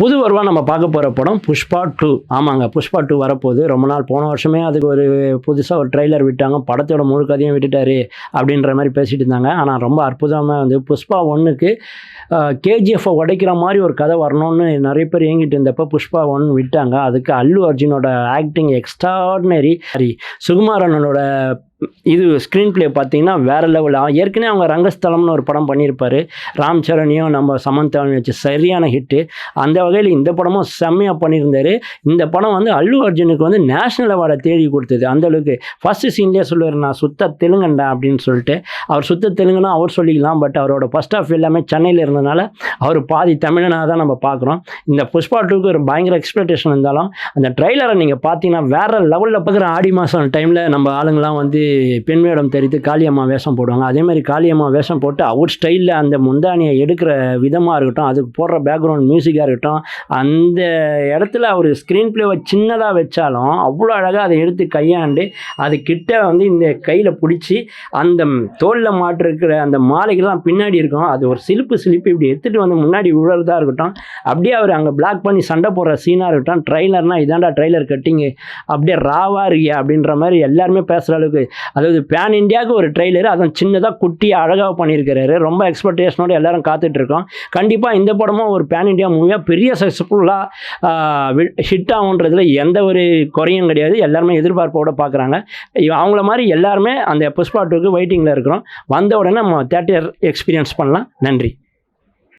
புது வருவா நம்ம பார்க்க போகிற படம் புஷ்பா 2. ஆமாங்க, புஷ்பா 2 வரப்போகுது. ரொம்ப நாள் போன வருஷமே அதுக்கு ஒரு புதுசாக ஒரு ட்ரெய்லர் விட்டாங்க. படத்தோட முழு கதையும் விட்டுட்டாரு அப்படின்ற மாதிரி பேசிகிட்டு இருந்தாங்க. ஆனால் ரொம்ப அற்புதமாக வந்து புஷ்பா 1க்கு கேஜிஎஃப்பை உடைக்கிற மாதிரி ஒரு கதை வரணும்னு நிறைய பேர் ஏங்கிட்டு இருந்தப்போ புஷ்பா 1 விட்டாங்க. அதுக்கு அல்லு அர்ஜுனோட ஆக்டிங் எக்ஸ்ட்ராடினரி. சுகுமாரனோட இது ஸ்க்ரீன் பிளே பார்த்தீங்கன்னா வேறு லெவல். ஏற்கனவே அவங்க ரங்கஸ்தலம்னு ஒரு படம் பண்ணியிருப்பார். ராம் சரணையும் நம்ம சமந்தாவையும் வச்சு சரியான ஹிட்டு. அந்த வகையில் இந்த படமும் செம்மையாக பண்ணியிருந்தார். இந்த படம் வந்து அல்லு அர்ஜுனுக்கு வந்து நேஷ்னல் அவார்டை தேடி கொடுத்தது. அந்தளவுக்கு ஃபஸ்ட்டு சீன்லேயே சொல்லுவார், நான் சுத்த தெலுங்கண்டா அப்படின்னு சொல்லிட்டு. அவர் சுத்த தெலுங்குனா அவர் சொல்லிக்கலாம். பட் அவரோட ஃபஸ்ட் ஆஃப் எல்லாமே சென்னையில் இருந்ததுனால அவர் பாதி தமிழனாக தான் நம்ம பார்க்குறோம். இந்த புஷ்பா 2க்கு ஒரு பயங்கர எக்ஸ்பெக்டேஷன் இருந்தாலும் அந்த ட்ரெய்லரை நீங்கள் பார்த்தீங்கன்னா வேறு லெவலில் பார்க்குற. ஆடி மாதம் டைமில் நம்ம ஆளுங்கள்லாம் வந்து பெண் வேடம் தெரிவித்து காளியம்மா வேஷம் போடுவாங்க. அதேமாதிரி காளியம்மா வேஷம் போட்டு அவுட் ஸ்டைலில் அந்த முந்தானியை எடுக்கிற விதமாக இருக்கட்டும், அதுக்கு போடுற பேக்ரவுண்ட் மியூசிக்காக இருக்கட்டும், அந்த இடத்துல அவர் ஸ்க்ரீன் பிளேவை சின்னதாக வச்சாலும் அவ்வளோ அழகாக அதை எடுத்து கையாண்டு அது கிட்ட வந்து இந்த கையில் பிடிச்சி அந்த தோலில் மாட்டிருக்கிற அந்த மாலைகள்லாம் பின்னாடி இருக்கும். அது ஒரு சிலிப்பு இப்படி எடுத்துகிட்டு வந்து முன்னாடி விழுறதா இருக்கட்டும், அப்படியே அவர் அங்கே பிளாக் பண்ணி சண்டை போடுற சீனாக இருக்கட்டும். ட்ரெய்லர்னால் இதாண்டா ட்ரெய்லர் கட்டிங்கு, அப்படியே ராவாக இருக்கியா அப்படின்ற மாதிரி எல்லாருமே பேசுகிற அளவுக்கு. அதாவது பேன் இண்டியாவுக்கு ஒரு ட்ரெய்லர், அதுவும் சின்னதாக குட்டியாக அழகாக பண்ணியிருக்கிறாரு. ரொம்ப எக்ஸ்பெக்டேஷனோடு எல்லாரும் காத்துட்ருக்கோம். கண்டிப்பாக இந்த படமும் ஒரு பேன் இண்டியா மூவியாக பெரிய சக்ஸஸ்ஃபுல்லாக ஹிட் ஆகுன்றதுல எந்த ஒரு குறையும் கிடையாது. எல்லாருமே எதிர்பார்ப்போடு பார்க்குறாங்க. அவங்கள மாதிரி எல்லாருமே அந்த புஷ்பா 2க்கு வெயிட்டிங்கில் இருக்கிறோம். வந்த உடனே நம்ம தியேட்டர் எக்ஸ்பீரியன்ஸ் பண்ணலாம். நன்றி.